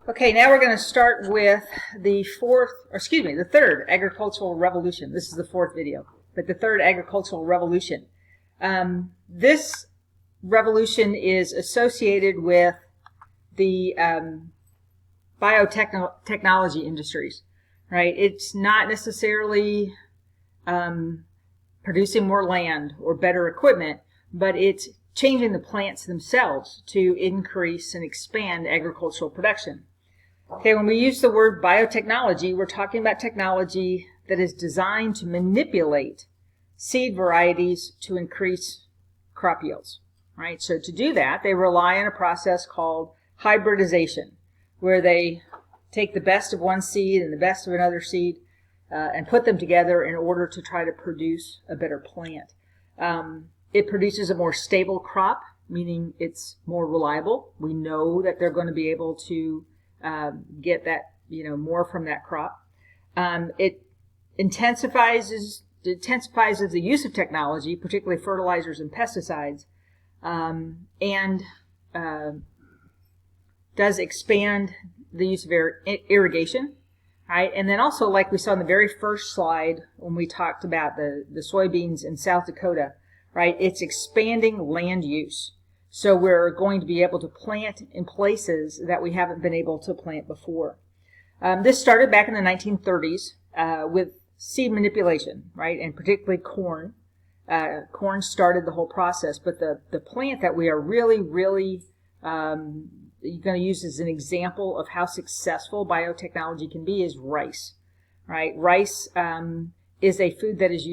Okay, now we're going to start with the third agricultural revolution. This is the fourth video, but the third agricultural revolution. This revolution is associated with the biotechnology industries, right? It's not necessarily producing more land or better equipment, but it's changing the plants themselves to increase and expand agricultural production. Okay, when we use the word biotechnology, we're talking about technology that is designed to manipulate seed varieties to increase crop yields, right? So to do that, they rely on a process called hybridization, where they take the best of one seed and the best of another seed and put them together in order to try to produce a better plant. It produces a more stable crop, meaning it's more reliable. We know that they're going to be able to get that, more from that crop. It intensifies the use of technology, particularly fertilizers and pesticides, and does expand the use of irrigation, right? And then also, like we saw in the very first slide when we talked about the soybeans in South Dakota, right? It's expanding land use. So we're going to be able to plant in places that we haven't been able to plant before. This started back in the 1930s with seed manipulation, right? And particularly corn. Corn started the whole process, but the plant that we are really going to use as an example of how successful biotechnology can be is rice, right? Rice is a food that is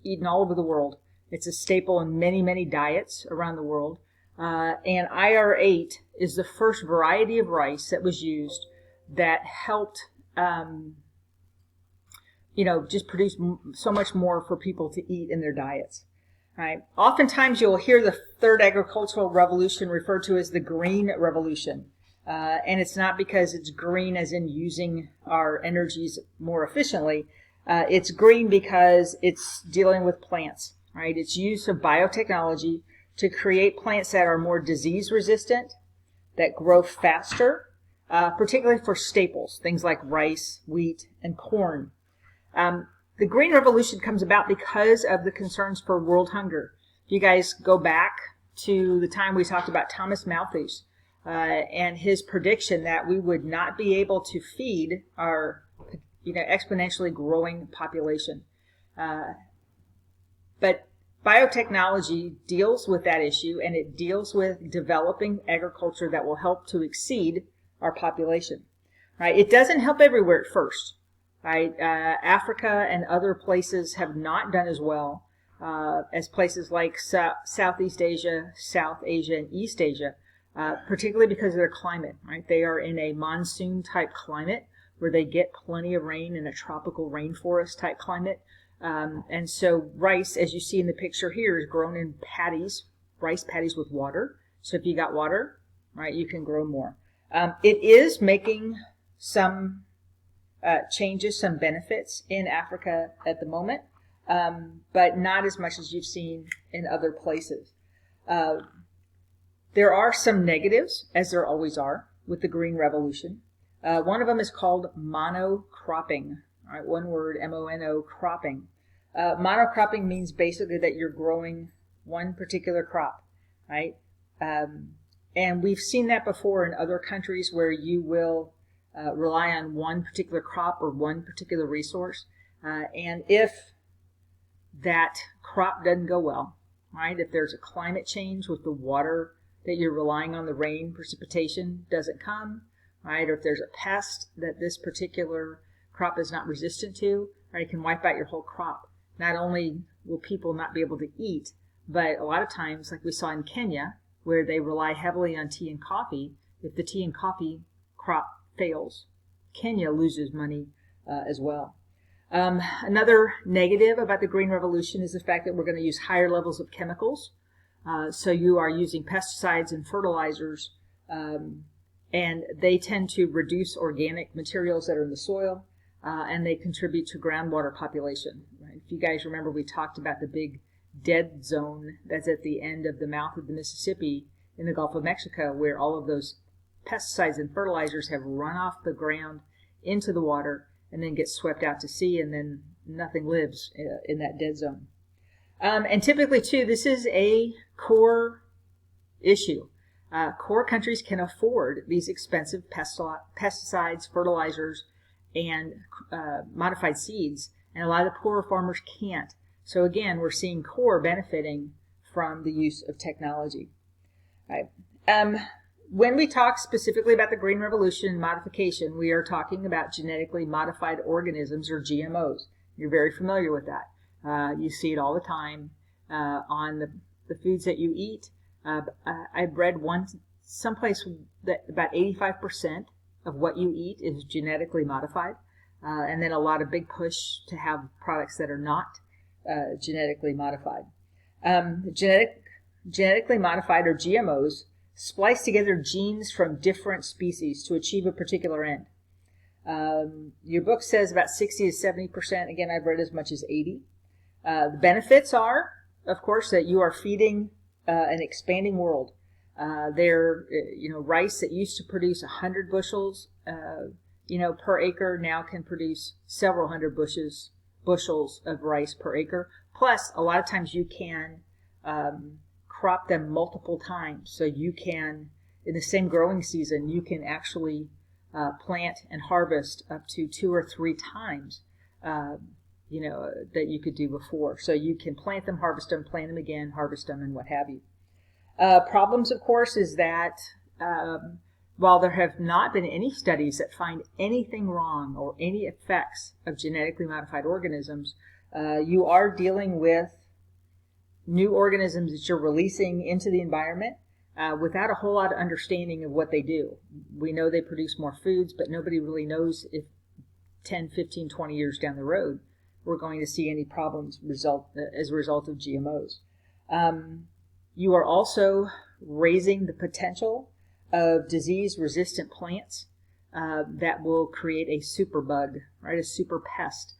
eaten all over the world. It's a staple in many diets around the world. And IR8 is the first variety of rice that was used that helped, just produce so much more for people to eat in their diets. Right? Oftentimes you'll hear the third agricultural revolution referred to as the green revolution. And it's not because it's green as in using our energies more efficiently. It's green because it's dealing with plants, right? It's use of biotechnology to create plants that are more disease resistant, that grow faster, particularly for staples, things like rice, wheat, and corn. The Green Revolution comes about because of the concerns for world hunger. If you guys go back to the time we talked about Thomas Malthus and his prediction that we would not be able to feed our exponentially growing population. But biotechnology deals with that issue, and it deals with developing agriculture that will help to exceed our population. Right? It doesn't help everywhere at first. Right? Africa and other places have not done as well as places like Southeast Asia, South Asia, and East Asia, particularly because of their climate. Right? They are in a monsoon-type climate where they get plenty of rain in a tropical rainforest-type climate. And so rice, as you see in the picture here, is grown in paddies, rice paddies with water. So if you got water, right, you can grow more. It is making some changes, some benefits in Africa at the moment, but not as much as you've seen in other places. There are some negatives, as there always are, with the Green Revolution. One of them is called monocropping. All right, one word, M-O-N-O, cropping. Monocropping means basically that you're growing one particular crop, right? And we've seen that before in other countries where you will rely on one particular crop or one particular resource. And if that crop doesn't go well, right? If there's a climate change with the water that you're relying on, the rain, precipitation doesn't come, right? Or if there's a pest that this particular crop is not resistant to, right, it can wipe out your whole crop. Not only will people not be able to eat, but a lot of times, like we saw in Kenya, where they rely heavily on tea and coffee, if the tea and coffee crop fails, Kenya loses money as well. Another negative about the Green Revolution is the fact that we're going to use higher levels of chemicals. So you are using pesticides and fertilizers, and they tend to reduce organic materials that are in the soil. And they contribute to groundwater population. Right? If you guys remember, we talked about the big dead zone that's at the end of the mouth of the Mississippi in the Gulf of Mexico, where all of those pesticides and fertilizers have run off the ground into the water and then get swept out to sea, and then nothing lives in that dead zone. And typically, too, this is a core issue. Core countries can afford these expensive pesticides, fertilizers, and modified seeds, and a lot of the poorer farmers can't. So again, we're seeing core benefiting from the use of technology. Right. When we talk specifically about the Green Revolution and modification, we are talking about genetically modified organisms, or GMOs. You're very familiar with that. You see it all the time on the foods that you eat. I've read someplace that about 85% of what you eat is genetically modified, and then a lot of big push to have products that are not genetically modified. Genetically modified, or GMOs, splice together genes from different species to achieve a particular end. Your book says about 60 to 70%. Again, I've read as much as 80. The benefits are, of course, that you are feeding an expanding world. Rice that used to produce 100 bushels, per acre now can produce several hundred bushels of rice per acre. Plus, a lot of times you can crop them multiple times. So you can, in the same growing season, you can actually plant and harvest up to 2 or 3 times, that you could do before. So you can plant them, harvest them, plant them again, harvest them, and what have you. Problems, of course, is that while there have not been any studies that find anything wrong or any effects of genetically modified organisms, you are dealing with new organisms that you're releasing into the environment without a whole lot of understanding of what they do. We know they produce more foods, but nobody really knows if 10, 15, 20 years down the road we're going to see any problems as a result of GMOs. You are also raising the potential of disease-resistant plants that will create a super bug, right? A super pest.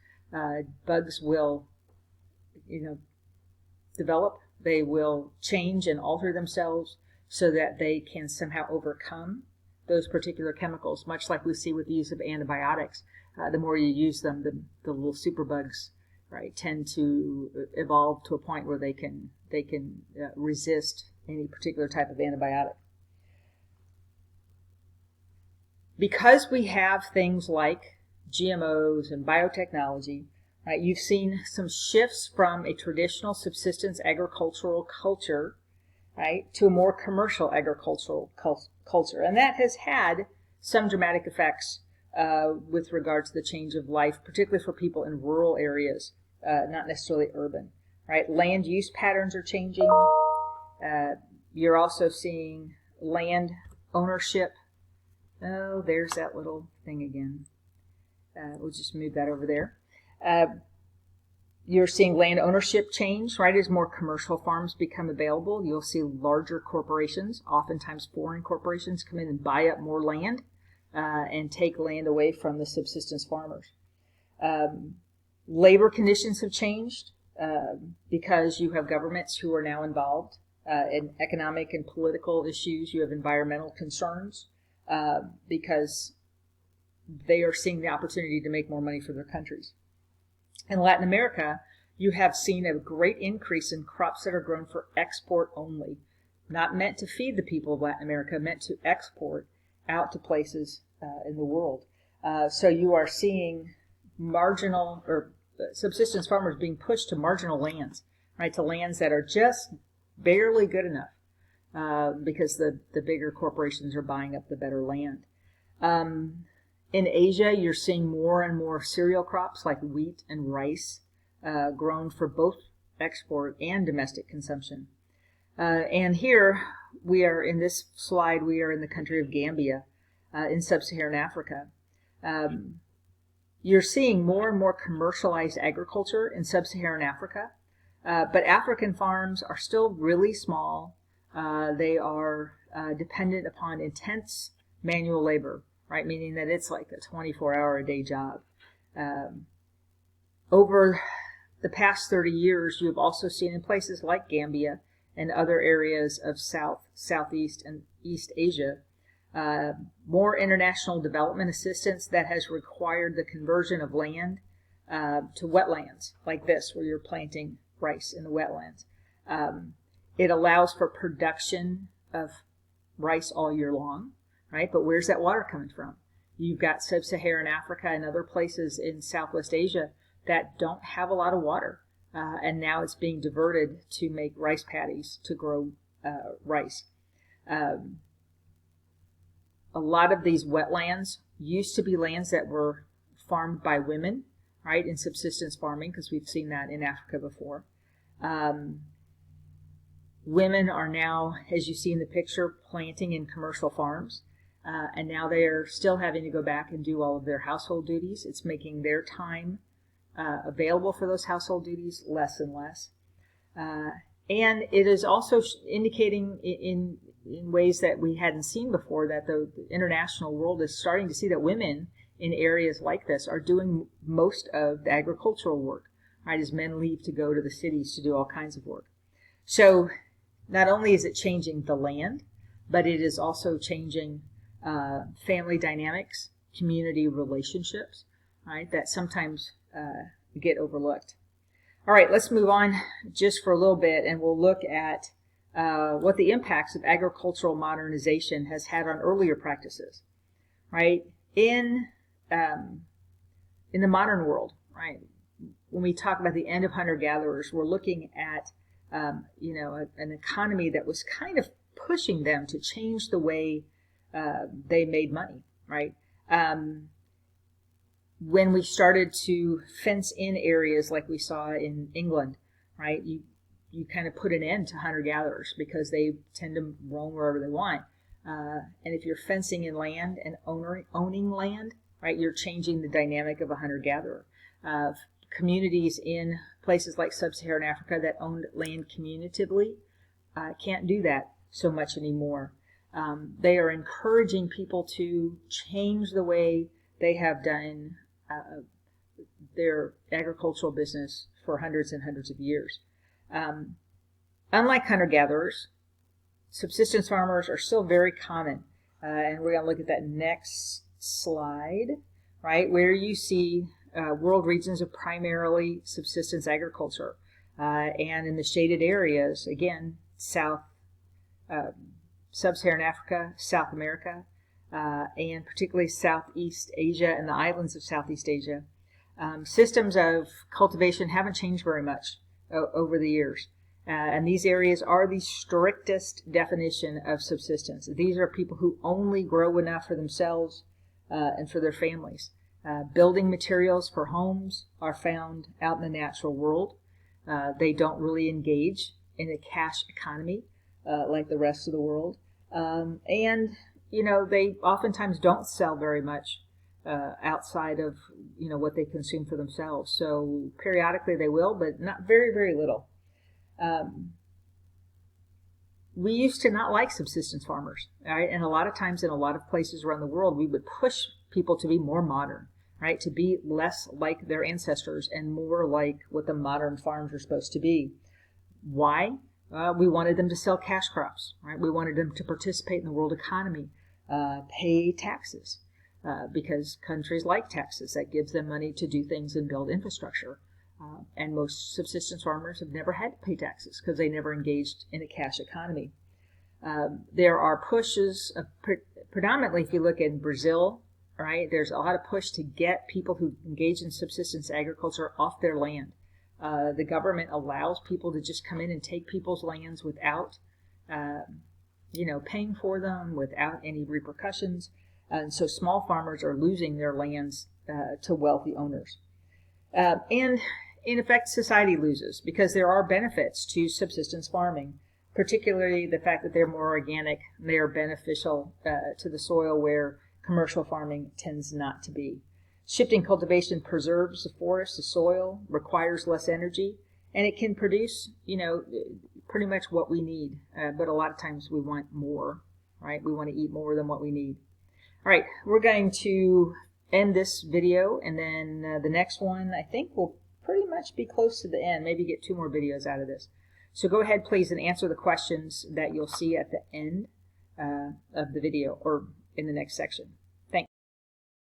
Bugs will, develop. They will change and alter themselves so that they can somehow overcome those particular chemicals, much like we see with the use of antibiotics. The more you use them, the little superbugs, right, tend to evolve to a point where they can resist any particular type of antibiotic. Because we have things like GMOs and biotechnology, right, you've seen some shifts from a traditional subsistence agricultural culture, right, to a more commercial agricultural culture. And that has had some dramatic effects with regard to the change of life, particularly for people in rural areas, not necessarily urban, right? Land use patterns are changing. You're also seeing land ownership. Oh, there's that little thing again. We'll just move that over there. You're seeing land ownership change, right? As more commercial farms become available, you'll see larger corporations, oftentimes foreign corporations, come in and buy up more land and take land away from the subsistence farmers. Labor conditions have changed because you have governments who are now involved in economic and political issues. You have environmental concerns because they are seeing the opportunity to make more money for their countries. In Latin America, you have seen a great increase in crops that are grown for export only, not meant to feed the people of Latin America, meant to export out to places in the world. So you are seeing marginal or subsistence farmers being pushed to marginal lands, right, to lands that are just barely good enough because the bigger corporations are buying up the better land. In Asia, you're seeing more and more cereal crops like wheat and rice grown for both export and domestic consumption. And here we are, in this slide, we are in the country of Gambia in sub-Saharan Africa. You're seeing more and more commercialized agriculture in sub-Saharan Africa, but African farms are still really small. They are dependent upon intense manual labor, right? Meaning that it's like a 24-hour-a-day job. Over the past 30 years, you've also seen in places like Gambia and other areas of Southeast and East Asia, More international development assistance that has required the conversion of land to wetlands like this, where you're planting rice in the wetlands. It allows for production of rice all year long, right? But where's that water coming from? You've got sub-Saharan Africa and other places in Southwest Asia that don't have a lot of water. And now it's being diverted to make rice paddies to grow rice. A lot of these wetlands used to be lands that were farmed by women, right, in subsistence farming, because we've seen that in Africa before. Women are now, as you see in the picture, planting in commercial farms, and now they are still having to go back and do all of their household duties. It's making their time available for those household duties less and less. And it is also indicating in ways that we hadn't seen before that the international world is starting to see that women in areas like this are doing most of the agricultural work, right, as men leave to go to the cities to do all kinds of work. So not only is it changing the land, but it is also changing family dynamics, community relationships, right, that sometimes get overlooked. All right, let's move on just for a little bit, and we'll look at what the impacts of agricultural modernization has had on earlier practices, right? In the modern world, right, when we talk about the end of hunter-gatherers, we're looking at an economy that was kind of pushing them to change the way they made money, right? When we started to fence in areas like we saw in England, right, you kind of put an end to hunter-gatherers because they tend to roam wherever they want. And if you're fencing in land and owning land, right, you're changing the dynamic of a hunter-gatherer. Communities in places like sub-Saharan Africa that owned land communitively can't do that so much anymore. They are encouraging people to change the way they have done their agricultural business for hundreds and hundreds of years. Unlike hunter-gatherers, subsistence farmers are still very common. And we're going to look at that next slide, right, where you see world regions of primarily subsistence agriculture. And in the shaded areas, again, sub-Saharan Africa, South America, and particularly Southeast Asia and the islands of Southeast Asia. Systems of cultivation haven't changed very much over the years. And these areas are the strictest definition of subsistence. These are people who only grow enough for themselves and for their families. Building materials for homes are found out in the natural world. They don't really engage in a cash economy like the rest of the world. And they oftentimes don't sell very much outside of, what they consume for themselves. So periodically they will, but not very, very little. We used to not like subsistence farmers, right? And a lot of times in a lot of places around the world, we would push people to be more modern, right? To be less like their ancestors and more like what the modern farms are supposed to be. Why? We wanted them to sell cash crops, right? We wanted them to participate in the world economy, pay taxes, because countries like taxes. That gives them money to do things and build infrastructure. And most subsistence farmers have never had to pay taxes because they never engaged in a cash economy. There are pushes, predominantly if you look in Brazil, right, there's a lot of push to get people who engage in subsistence agriculture off their land. The government allows people to just come in and take people's lands without, paying for them, without any repercussions. And so small farmers are losing their lands to wealthy owners. And in effect, society loses because there are benefits to subsistence farming, particularly the fact that they're more organic and they are beneficial to the soil where commercial farming tends not to be. Shifting cultivation preserves the forest, the soil, requires less energy, and it can produce, pretty much what we need. But a lot of times we want more, right? We want to eat more than what we need. All right, we're going to end this video, and then the next one I think will pretty much be close to the end, maybe get 2 more videos out of this. So go ahead please and answer the questions that you'll see at the end of the video, or in the next section.